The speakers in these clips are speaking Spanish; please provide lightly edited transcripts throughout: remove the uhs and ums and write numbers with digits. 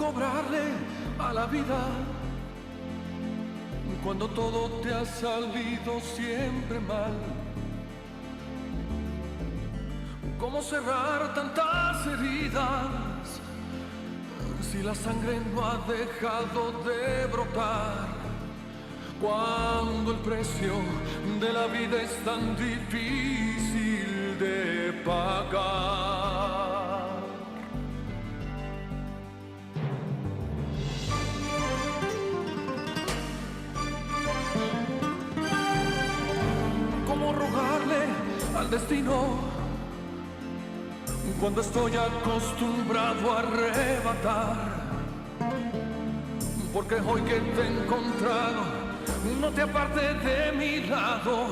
cobrarle a la vida cuando todo te ha salido siempre mal? ¿Cómo cerrar tantas heridas si la sangre no ha dejado de brotar? Cuando el precio de la vida es tan difícil de pagar. ¿Cómo rogarle al destino cuando estoy acostumbrado a arrebatar? Porque hoy que te he encontrado, no te apartes de mi lado,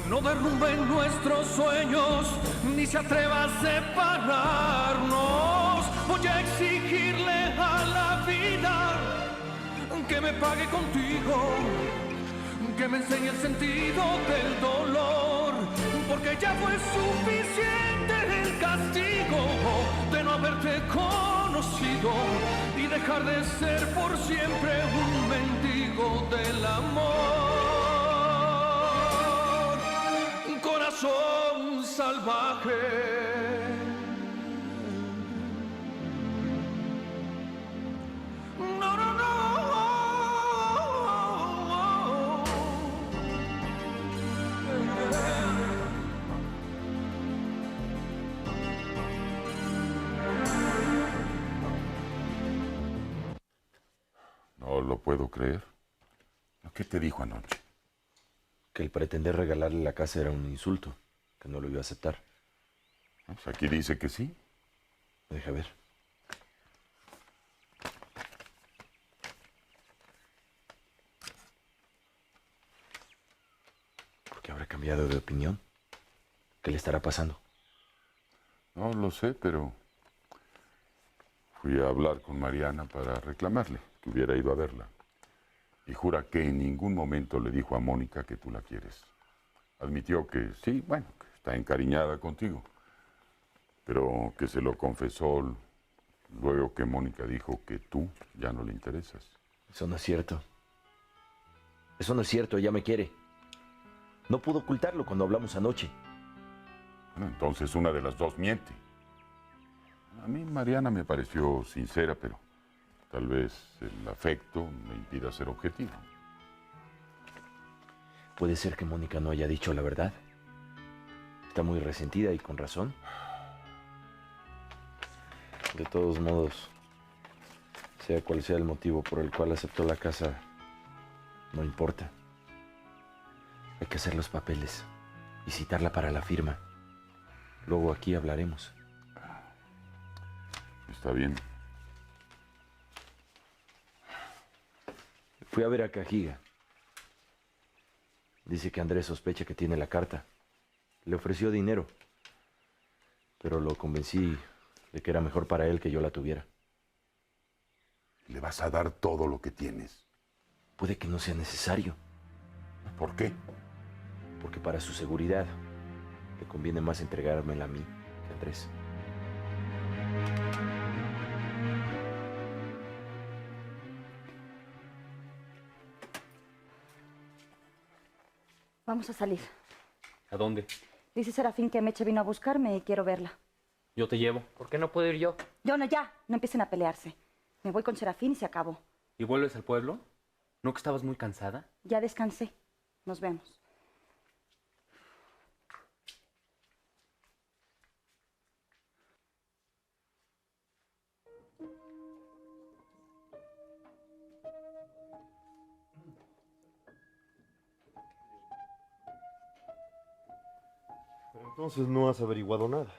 no derrumben nuestros sueños, ni se atreva a separarnos. Voy a exigirle a la vida que me pague contigo, que me enseñe el sentido del dolor, porque ya fue suficiente el castigo de no haberte conocido y dejar de ser por siempre un mendigo del amor. Un corazón salvaje. No, no, no. No lo puedo creer. ¿Qué te dijo anoche? Que el pretender regalarle la casa era un insulto, que no lo iba a aceptar. Pues aquí dice que sí. Deja ver. ¿Por qué habrá cambiado de opinión? ¿Qué le estará pasando? No lo sé, pero fui a hablar con Mariana para reclamarle que hubiera ido a verla. Y jura que en ningún momento le dijo a Mónica que tú la quieres. Admitió que sí, bueno, que está encariñada contigo, pero que se lo confesó luego que Mónica dijo que tú ya no le interesas. Eso no es cierto. Eso no es cierto, ella me quiere. No pudo ocultarlo cuando hablamos anoche. Bueno, entonces una de las dos miente. A mí Mariana me pareció sincera, pero tal vez el afecto me impida ser objetivo. Puede ser que Mónica no haya dicho la verdad. Está muy resentida y con razón. De todos modos, sea cual sea el motivo por el cual aceptó la casa, no importa. Hay que hacer los papeles y citarla para la firma. Luego aquí hablaremos. Está bien. Fui a ver a Cajiga. Dice que Andrés sospecha que tiene la carta. Le ofreció dinero, pero lo convencí de que era mejor para él que yo la tuviera. Le vas a dar todo lo que tienes. Puede que no sea necesario. ¿Por qué? Porque para su seguridad le conviene más entregármela a mí que a Andrés. Vamos a salir. ¿A dónde? Dice Serafín que Meche vino a buscarme y quiero verla. Yo te llevo. ¿Por qué no puedo ir yo? Yo no, ya. No empiecen a pelearse. Me voy con Serafín y se acabó. ¿Y vuelves al pueblo? ¿No que estabas muy cansada? Ya descansé. Nos vemos. Pero entonces no has averiguado nada.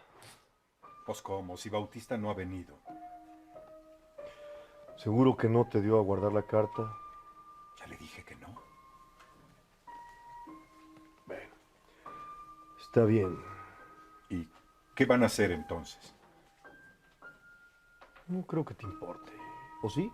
Pues cómo, si Bautista no ha venido. ¿Seguro que no te dio a guardar la carta? Ya le dije que no. Bueno, está bien. ¿Y qué van a hacer entonces? No creo que te importe. ¿O sí?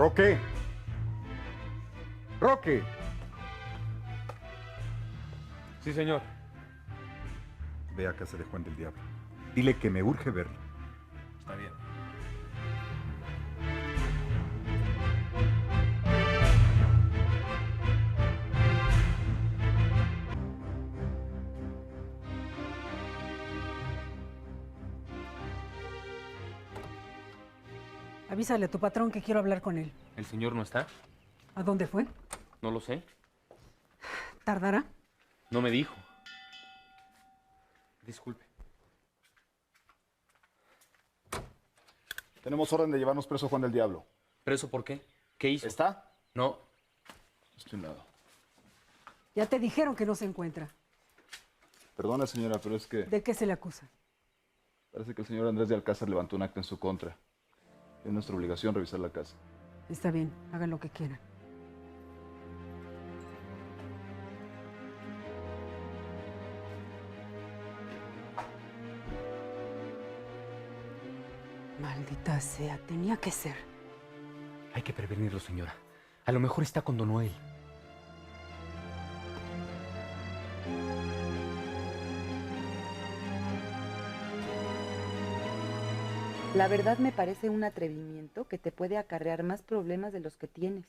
¡Roque! ¡Roque! Sí, señor. Ve a casa de Juan del Diablo. Dile que me urge verlo. Está bien. Avísale a tu patrón que quiero hablar con él. ¿El señor no está? ¿A dónde fue? No lo sé. ¿Tardará? No me dijo. Disculpe. Tenemos orden de llevarnos preso a Juan del Diablo. ¿Preso por qué? ¿Qué hizo? ¿Está? No. Estoy un lado. Ya te dijeron que no se encuentra. Perdona, señora, pero es que ¿De qué se le acusa? parece que el señor Andrés de Alcázar levantó un acta en su contra. Es nuestra obligación revisar la casa. Está bien, hagan lo que quieran. Maldita sea, tenía que ser. Hay que prevenirlo, señora. A lo mejor está con Don Noel. La verdad me parece un atrevimiento que te puede acarrear más problemas de los que tienes.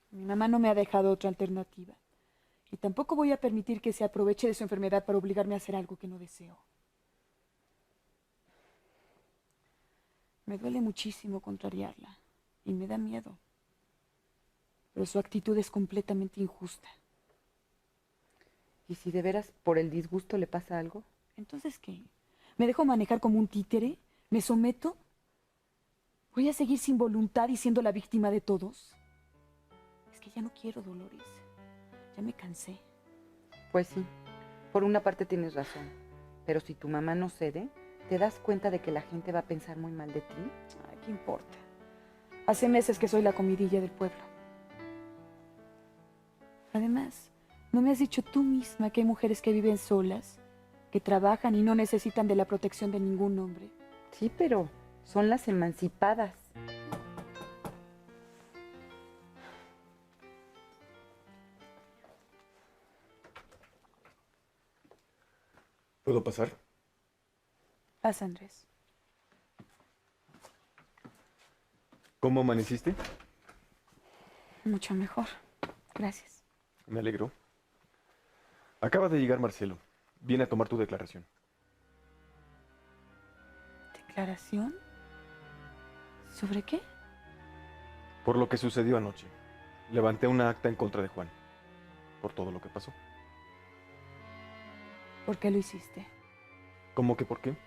Mi mamá no me ha dejado otra alternativa. Y tampoco voy a permitir que se aproveche de su enfermedad para obligarme a hacer algo que no deseo. Me duele muchísimo contrariarla y me da miedo. Pero su actitud es completamente injusta. ¿Y si de veras por el disgusto le pasa algo? ¿Entonces qué? ¿Me dejo manejar como un títere? ¿Me someto? ¿Voy a seguir sin voluntad y siendo la víctima de todos? Es que ya no quiero, Dolores. Ya me cansé. Pues sí, por una parte tienes razón. Pero si tu mamá no cede, ¿te das cuenta de que la gente va a pensar muy mal de ti? Ay, ¿qué importa? Hace meses que soy la comidilla del pueblo. Además, ¿no me has dicho tú misma que hay mujeres que viven solas, que trabajan y no necesitan de la protección de ningún hombre? Sí, pero son las emancipadas. ¿Puedo pasar? Pasa, Andrés. ¿Cómo amaneciste? Mucho mejor. Gracias. Me alegro. Acaba de llegar Marcelo. Viene a tomar tu declaración. ¿Declaración? ¿Sobre qué? Por lo que sucedió anoche. Levanté una acta en contra de Juan. Por todo lo que pasó. ¿Por qué lo hiciste? ¿Cómo que por qué?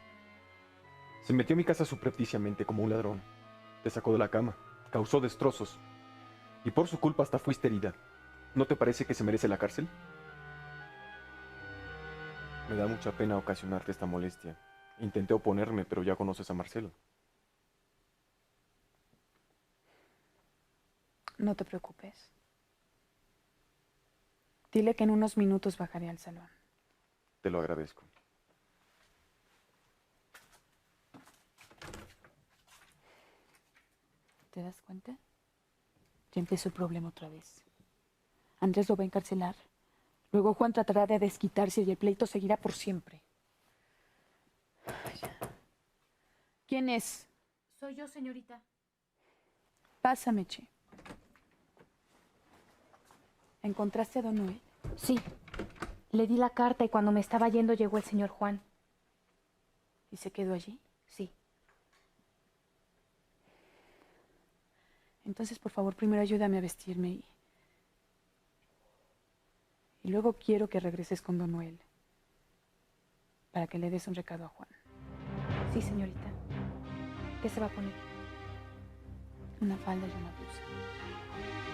Se metió en mi casa subrepticiamente como un ladrón. Te sacó de la cama. Causó destrozos. Y por su culpa hasta fuiste herida. ¿No te parece que se merece la cárcel? Me da mucha pena ocasionarte esta molestia. Intenté oponerme, pero ya conoces a Marcelo. No te preocupes. Dile que en unos minutos bajaré al salón. Te lo agradezco. ¿Te das cuenta? Ya empezó el problema otra vez. Andrés lo va a encarcelar. Luego Juan tratará de desquitarse y el pleito seguirá por siempre. ¿Quién es? Soy yo, señorita. Pásame, Che. ¿Encontraste a Don Noel? Sí. Le di la carta y cuando me estaba yendo llegó el señor Juan. ¿Y se quedó allí? Sí. Entonces, por favor, primero ayúdame a vestirme y luego quiero que regreses con Don Noel para que le des un recado a Juan. Sí, señorita. ¿Qué se va a poner? Una falda y una blusa.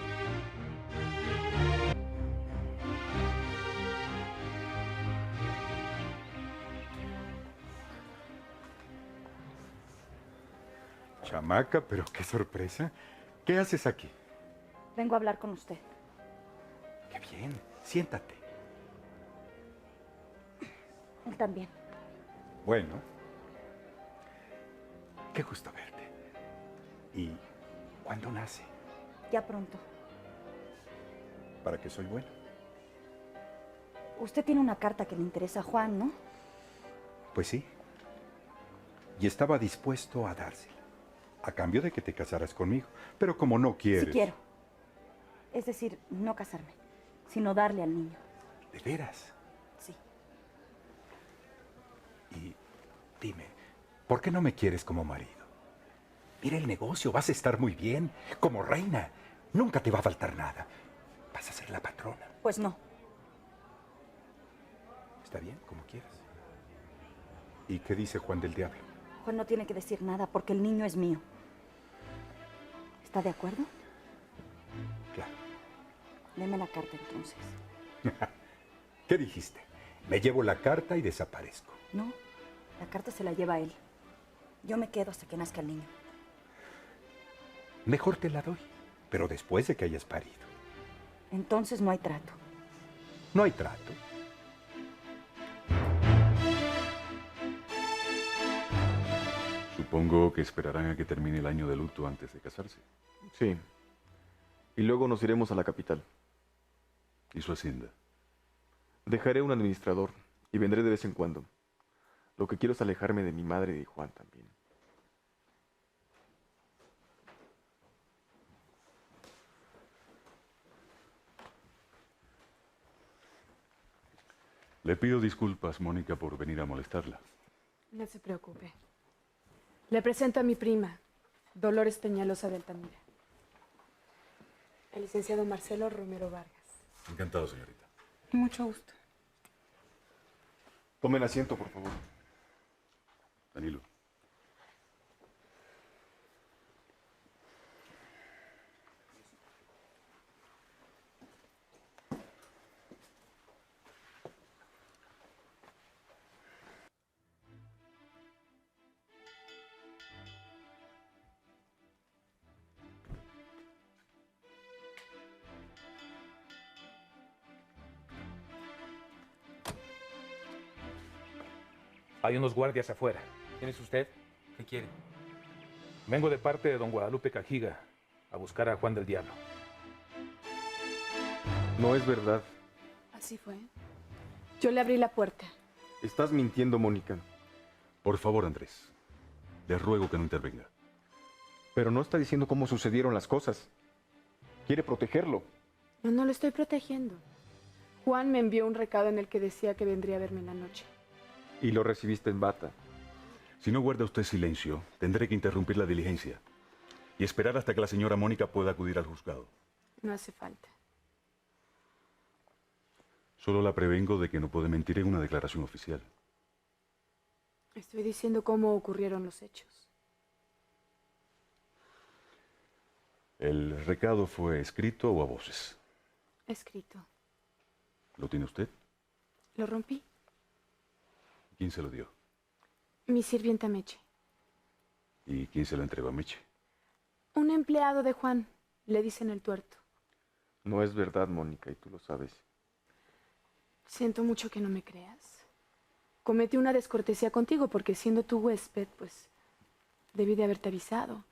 Chamaca, pero qué sorpresa. ¿Qué haces aquí? Vengo a hablar con usted. Qué bien. Siéntate. Él también. Bueno. Qué gusto verte. ¿Y cuándo nace? Ya pronto. ¿Para qué soy bueno? Usted tiene una carta que le interesa a Juan, ¿no? Pues sí. Y estaba dispuesto a dársela, a cambio de que te casaras conmigo. Pero como no quieres... Sí quiero. Es decir, no casarme, sino darle al niño. ¿De veras? Sí. Y dime, ¿por qué no me quieres como marido? Mira el negocio, vas a estar muy bien, como reina. Nunca te va a faltar nada. Vas a ser la patrona. Pues no. Está bien, como quieras. ¿Y qué dice Juan del Diablo? Juan no tiene que decir nada porque el niño es mío. ¿Está de acuerdo? Claro. Deme la carta entonces. ¿Qué dijiste? Me llevo la carta y desaparezco. No, la carta se la lleva él. Yo me quedo hasta que nazca el niño. Mejor te la doy, pero después de que hayas parido. Entonces no hay trato. No hay trato. Supongo que esperarán a que termine el año de luto antes de casarse. Sí. Y luego nos iremos a la capital. ¿Y su hacienda? Dejaré un administrador y vendré de vez en cuando. Lo que quiero es alejarme de mi madre y de Juan también. Le pido disculpas, Mónica, por venir a molestarla. No se preocupe. Le presento a mi prima, Dolores Peñalosa de Altamira. El licenciado Marcelo Romero Vargas. Encantado, señorita. Mucho gusto. Tomen asiento, por favor. Danilo. Hay unos guardias afuera. ¿Quién es usted? ¿Qué quiere? Vengo de parte de don Guadalupe Cajiga a buscar a Juan del Diablo. No es verdad. Así fue. Yo le abrí la puerta. Estás mintiendo, Mónica. Por favor, Andrés. Le ruego que no intervenga. Pero no está diciendo cómo sucedieron las cosas. Quiere protegerlo. Yo no lo estoy protegiendo. Juan me envió un recado en el que decía que vendría a verme en la noche. Y lo recibiste en bata. Si no guarda usted silencio, tendré que interrumpir la diligencia y esperar hasta que la señora Mónica pueda acudir al juzgado. No hace falta. Solo la prevengo de que no puede mentir en una declaración oficial. Estoy diciendo cómo ocurrieron los hechos. ¿El recado fue escrito o a voces? Escrito. ¿Lo tiene usted? Lo rompí. ¿Quién se lo dio? Mi sirvienta Meche. ¿Y quién se lo entregó a Meche? Un empleado de Juan. Le dicen el tuerto. No es verdad, Mónica, y tú lo sabes. Siento mucho que no me creas. Cometí una descortesía contigo porque siendo tu huésped, pues, debí de haberte avisado.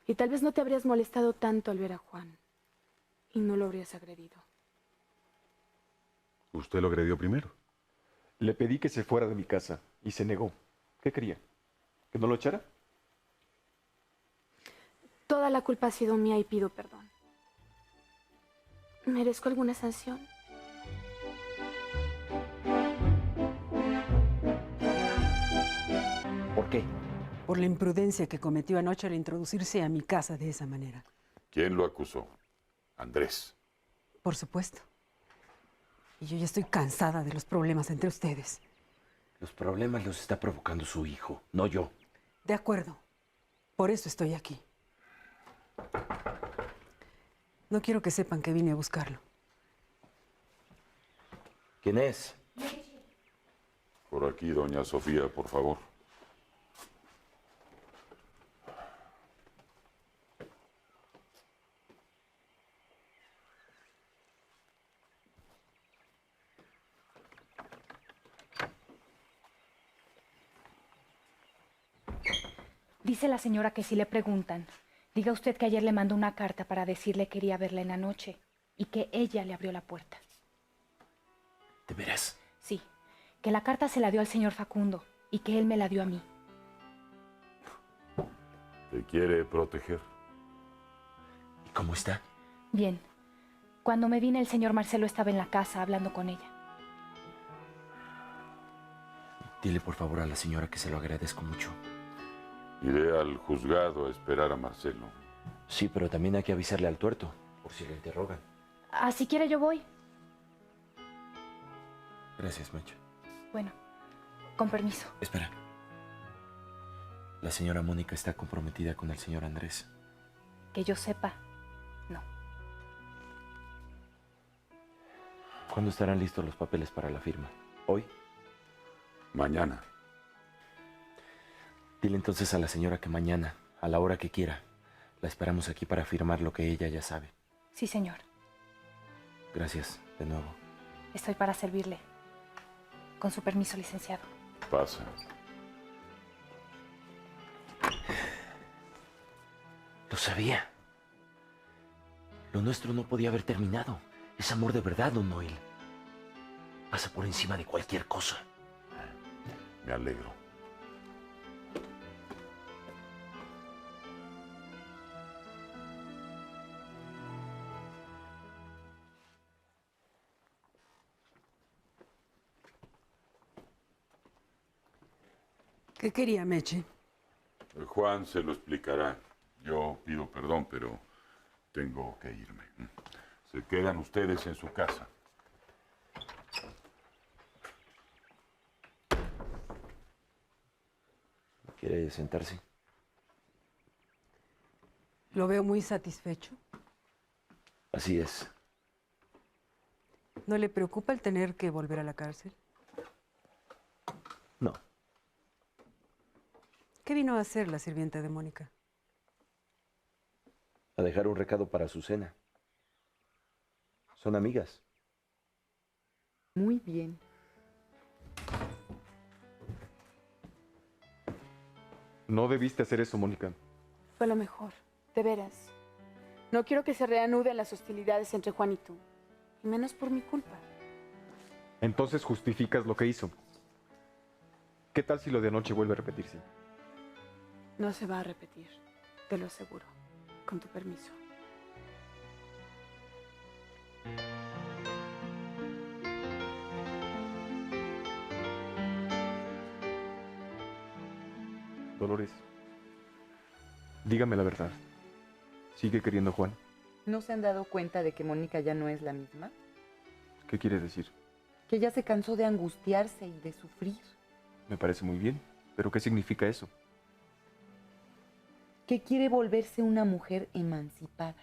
Y tal vez no te habrías molestado tanto al ver a Juan. Y no lo habrías agredido. ¿Usted lo agredió primero? Le pedí que se fuera de mi casa y se negó. ¿Qué quería? ¿Que no lo echara? Toda la culpa ha sido mía y pido perdón. ¿Merezco alguna sanción? ¿Por qué? Por la imprudencia que cometió anoche al introducirse a mi casa de esa manera. ¿Quién lo acusó? Andrés. Por supuesto. Y yo ya estoy cansada de los problemas entre ustedes. Los problemas los está provocando su hijo, no yo. De acuerdo. Por eso estoy aquí. No quiero que sepan que vine a buscarlo. ¿Quién es? Por aquí, doña Sofía, por favor. Dice la señora que si le preguntan, Diga usted que ayer le mandó una carta para decirle que quería verla en la noche y que ella le abrió la puerta. ¿De veras? Sí, que la carta se la dio al señor Facundo y que él me la dio a mí. Te quiere proteger. ¿Y cómo está? Bien. Cuando me vine, el señor Marcelo estaba en la casa hablando con ella. Dile por favor a la señora que se lo agradezco mucho. Iré al juzgado a esperar a Marcelo. Sí, pero también hay que avisarle al tuerto, por si lo interrogan. Ah, si quiere yo voy. Gracias, Meche. Bueno, con permiso. Espera. La señora Mónica está comprometida con el señor Andrés. Que yo sepa, no. ¿Cuándo estarán listos los papeles para la firma? ¿Hoy? Mañana. Dile entonces a la señora que mañana, a la hora que quiera, la esperamos aquí para firmar lo que ella ya sabe. Sí, señor. Gracias, de nuevo. Estoy para servirle. Con su permiso, licenciado. Pasa. Lo sabía. Lo nuestro no podía haber terminado. Es amor de verdad, don Noel. Pasa por encima de cualquier cosa. Me alegro. ¿Qué quería Meche? Juan se lo explicará. Yo pido perdón, pero tengo que irme. Se quedan ustedes en su casa. ¿Quiere sentarse? Lo veo muy satisfecho. Así es. ¿No le preocupa el tener que volver a la cárcel? No. ¿Qué vino a hacer la sirvienta de Mónica? A dejar un recado para Azucena. Son amigas. Muy bien. No debiste hacer eso, Mónica. Fue lo mejor, de veras. No quiero que se reanuden las hostilidades entre Juan y tú. Y menos por mi culpa. Entonces justificas lo que hizo. ¿Qué tal si lo de anoche vuelve a repetirse? No se va a repetir, te lo aseguro. Con tu permiso. Dolores, dígame la verdad. ¿Sigue queriendo a Juan? ¿No se han dado cuenta de que Mónica ya no es la misma? ¿Qué quiere decir? Que ella se cansó de angustiarse y de sufrir. Me parece muy bien, pero ¿qué significa eso? Que quiere volverse una mujer emancipada,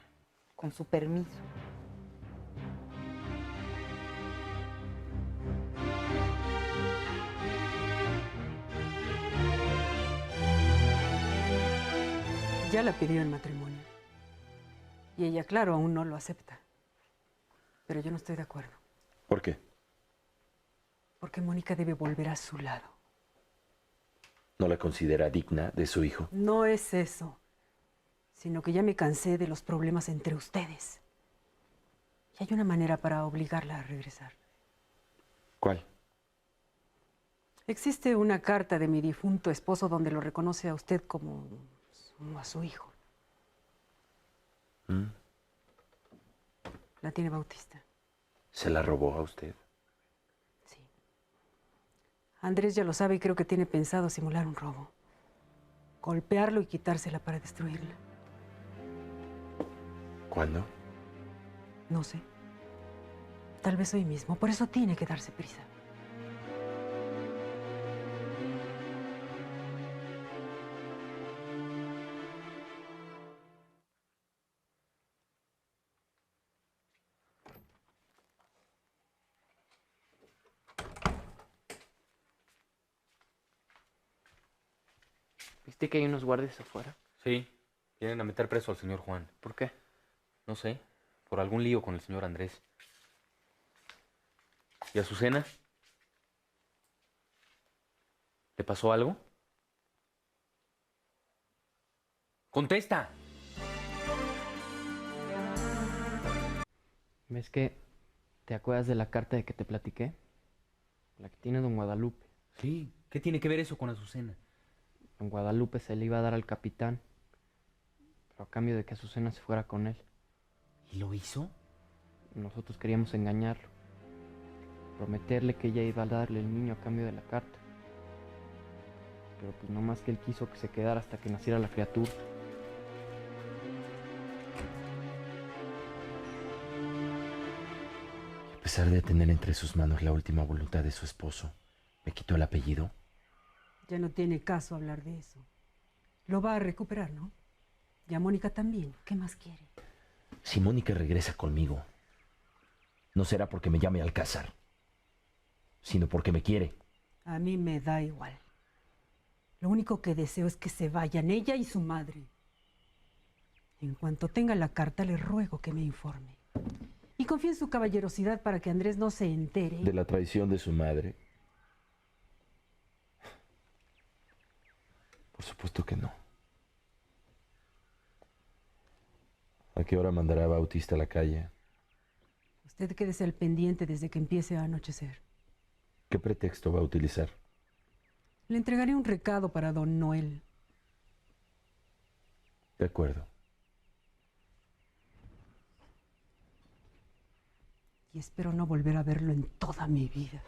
con su permiso. Ya la pidió en matrimonio. Y ella, claro, aún no lo acepta. Pero yo no estoy de acuerdo. ¿Por qué? Porque Mónica debe volver a su lado. ¿No la considera digna de su hijo? No es eso, sino que ya me cansé de los problemas entre ustedes. Y hay una manera para obligarla a regresar. ¿Cuál? Existe una carta de mi difunto esposo donde lo reconoce a usted como a su hijo. ¿Mm? La tiene Bautista. ¿Se la robó a usted? Sí. Andrés ya lo sabe y creo que tiene pensado simular un robo. Golpearlo y quitársela para destruirla. ¿Cuándo? No sé. Tal vez hoy mismo. Por eso tiene que darse prisa. ¿Viste que hay unos guardias afuera? Sí, vienen a meter preso al señor Juan. ¿Por qué? No sé, por algún lío con el señor Andrés. ¿Y Azucena? ¿Le pasó algo? ¡Contesta! ¿Ves que te acuerdas de la carta de que te platiqué? La que tiene don Guadalupe. Sí, ¿qué tiene que ver eso con Azucena? Don Guadalupe se le iba a dar al capitán, pero a cambio de que Azucena se fuera con él. ¿Y lo hizo? Nosotros queríamos engañarlo, prometerle que ella iba a darle el niño a cambio de la carta. Pero pues no más que él quiso que se quedara hasta que naciera la criatura. A pesar de tener entre sus manos la última voluntad de su esposo, ¿me quitó el apellido? Ya no tiene caso hablar de eso. Lo va a recuperar, ¿no? Y a Mónica también. ¿Qué más quiere? Si Mónica regresa conmigo, no será porque me llame Alcázar, sino porque me quiere. A mí me da igual. Lo único que deseo es que se vayan ella y su madre. En cuanto tenga la carta, le ruego que me informe. Y confíe en su caballerosidad para que Andrés no se entere. ¿De la traición de su madre? Por supuesto que no. ¿A qué hora mandará a Bautista a la calle? Usted quédese al pendiente desde que empiece a anochecer. ¿Qué pretexto va a utilizar? Le entregaré un recado para don Noel. De acuerdo. Y espero no volver a verlo en toda mi vida.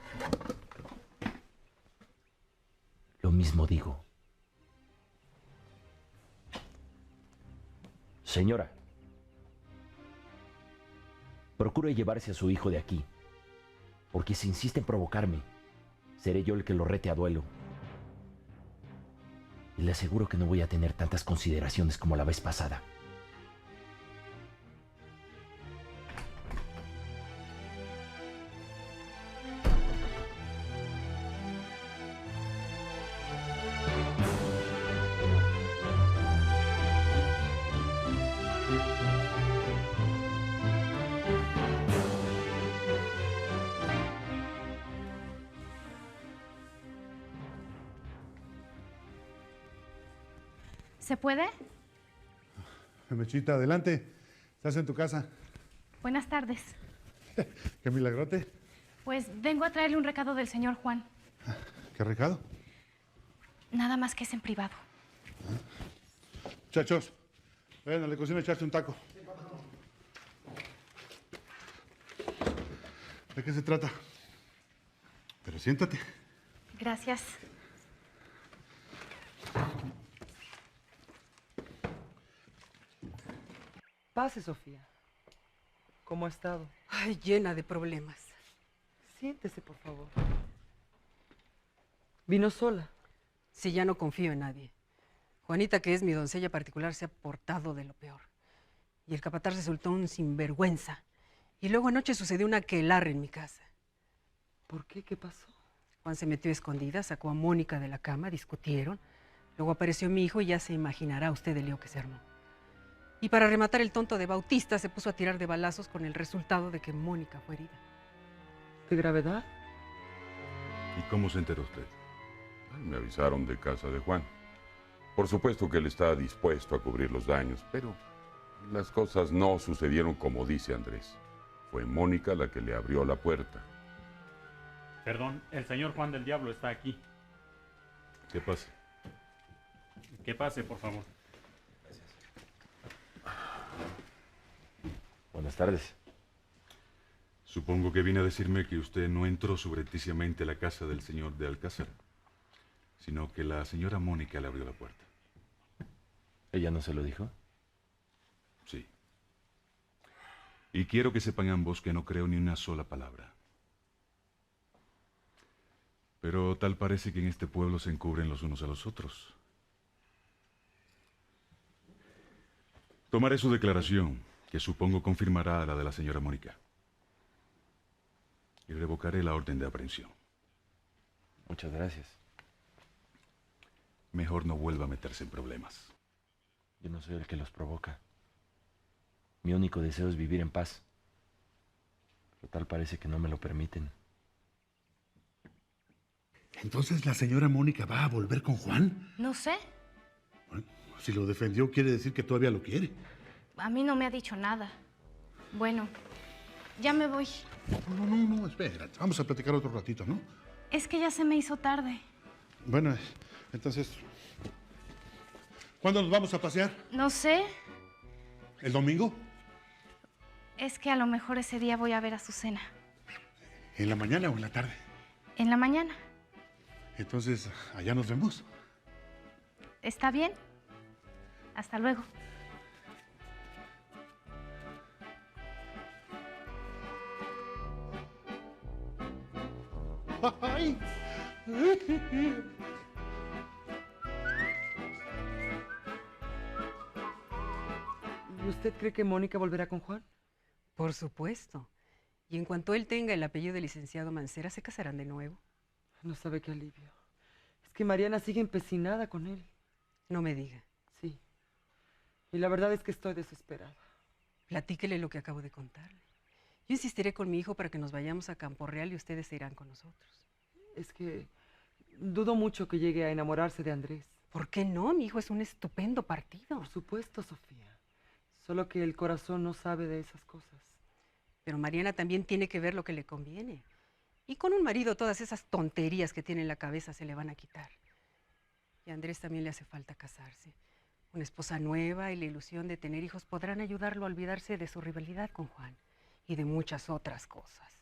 Lo mismo digo. Señora, procure llevarse a su hijo de aquí, porque si insiste en provocarme, seré yo el que lo rete a duelo. Y le aseguro que no voy a tener tantas consideraciones como la vez pasada. ¿Se puede? Mechita, adelante. ¿Estás en tu casa? Buenas tardes. ¿Qué milagrote? Pues vengo a traerle un recado del señor Juan. ¿Qué recado? Nada más que es en privado. Muchachos, vayan a la cocina a echarse un taco. ¿De qué se trata? Pero siéntate. Gracias. Pase, Sofía. ¿Cómo ha estado? Ay, llena de problemas. Siéntese, por favor. ¿Vino sola? Sí, ya no confío en nadie. Juanita, que es mi doncella particular, se ha portado de lo peor. Y el capataz resultó un sinvergüenza. Y luego anoche sucedió una aquelarre en mi casa. ¿Por qué? ¿Qué pasó? Juan se metió a escondida, sacó a Mónica de la cama, discutieron. Luego apareció mi hijo y ya se imaginará usted el lío que se armó. Y para rematar, el tonto de Bautista se puso a tirar de balazos con el resultado de que Mónica fue herida. ¿De gravedad? ¿Y cómo se enteró usted? Me avisaron de casa de Juan. Por supuesto que él está dispuesto a cubrir los daños, pero las cosas no sucedieron como dice Andrés. Fue Mónica la que le abrió la puerta. Perdón, el señor Juan del Diablo está aquí. ¿Qué pasa? Que pase, por favor. Buenas tardes. Supongo que viene a decirme que usted no entró subrepticiamente a la casa del señor de Alcázar, sino que la señora Mónica le abrió la puerta. ¿Ella no se lo dijo? Sí. Y quiero que sepan ambos que no creo ni una sola palabra. Pero tal parece que en este pueblo se encubren los unos a los otros. Tomaré su declaración, que supongo confirmará la de la señora Mónica. Y revocaré la orden de aprehensión. Muchas gracias. Mejor no vuelva a meterse en problemas. Yo no soy el que los provoca. Mi único deseo es vivir en paz. Pero tal parece que no me lo permiten. ¿Entonces la señora Mónica va a volver con Juan? No sé. Bueno, si lo defendió, quiere decir que todavía lo quiere. A mí no me ha dicho nada. Bueno, Ya me voy. No, espera. Vamos a platicar otro ratito, ¿no? Es que ya se me hizo tarde. Bueno, entonces, ¿cuándo nos vamos a pasear? No sé. ¿El domingo? Es que a lo mejor ese día voy a ver a Azucena. ¿En la mañana o en la tarde? En la mañana. Entonces, allá nos vemos. ¿Está bien? Hasta luego. ¡Ay! ¿Y usted cree que Mónica volverá con Juan? Por supuesto. Y en cuanto él tenga el apellido de licenciado Mancera, se casarán de nuevo. No sabe qué alivio. Es que Mariana sigue empecinada con él. No me diga. Sí. Y la verdad es que estoy desesperada. Platíquele lo que acabo de contarle. Yo insistiré con mi hijo para que nos vayamos a Campo Real y ustedes se irán con nosotros. Es que dudo mucho que llegue a enamorarse de Andrés. ¿Por qué no? Mi hijo es un estupendo partido. Por supuesto, Sofía. Solo que el corazón no sabe de esas cosas. Pero Mariana también tiene que ver lo que le conviene. Y con un marido todas esas tonterías que tiene en la cabeza se le van a quitar. Y a Andrés también le hace falta casarse. Una esposa nueva y la ilusión de tener hijos podrán ayudarlo a olvidarse de su rivalidad con Juan y de muchas otras cosas.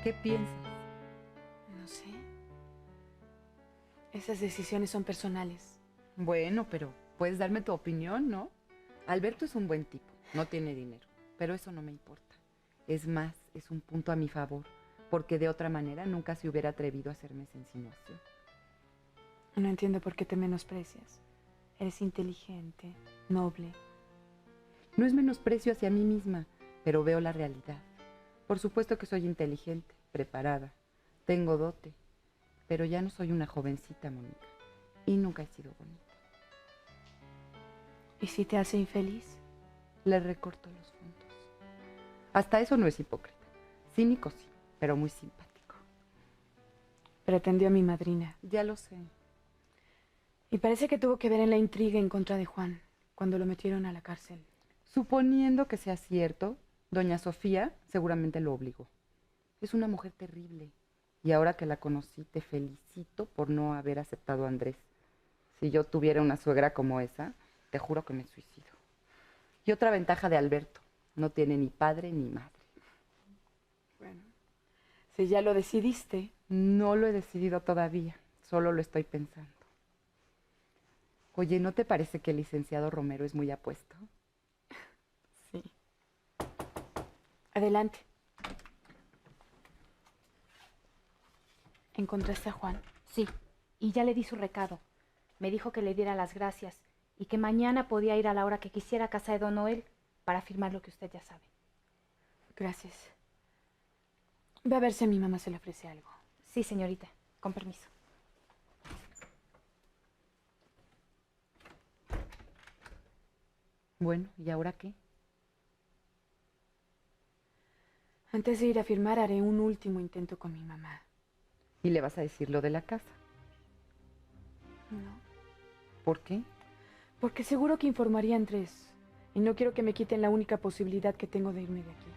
¿Qué piensas? No sé. Esas decisiones son personales. Bueno, pero puedes darme tu opinión, ¿no? Alberto es un buen tipo, no tiene dinero, pero eso no me importa. Es más, es un punto a mi favor, porque de otra manera nunca se hubiera atrevido a hacerme esa insinuación. No entiendo por qué te menosprecias. Eres inteligente, noble. No es menosprecio hacia mí misma, pero veo la realidad. Por supuesto que soy inteligente, preparada, tengo dote, pero ya no soy una jovencita, Mónica, y nunca he sido bonita. ¿Y si te hace infeliz? Le recorto los fondos. Hasta eso no es hipócrita. Cínico sí, pero muy simpático. Pretendió a mi madrina. Ya lo sé. Y parece que tuvo que ver en la intriga en contra de Juan, cuando lo metieron a la cárcel. Suponiendo que sea cierto, doña Sofía seguramente lo obligó. Es una mujer terrible. Y ahora que la conocí, te felicito por no haber aceptado a Andrés. Si yo tuviera una suegra como esa, te juro que me suicido. Y otra ventaja de Alberto, no tiene ni padre ni madre. Bueno, si ya lo decidiste. No lo he decidido todavía, solo lo estoy pensando. Oye, ¿no te parece que el licenciado Romero es muy apuesto? Sí. Adelante. ¿Encontraste a Juan? Sí, y ya le di su recado. Me dijo que le diera las gracias y que mañana podía ir a la hora que quisiera a casa de don Noel para firmar lo que usted ya sabe. Gracias. Ve a ver si a mi mamá se le ofrece algo. Sí, señorita. Con permiso. Bueno, ¿y ahora qué? Antes de ir a firmar, haré un último intento con mi mamá. ¿Y le vas a decir lo de la casa? No. ¿Por qué? Porque seguro que informaría a Andrés. Y no quiero que me quiten la única posibilidad que tengo de irme de aquí.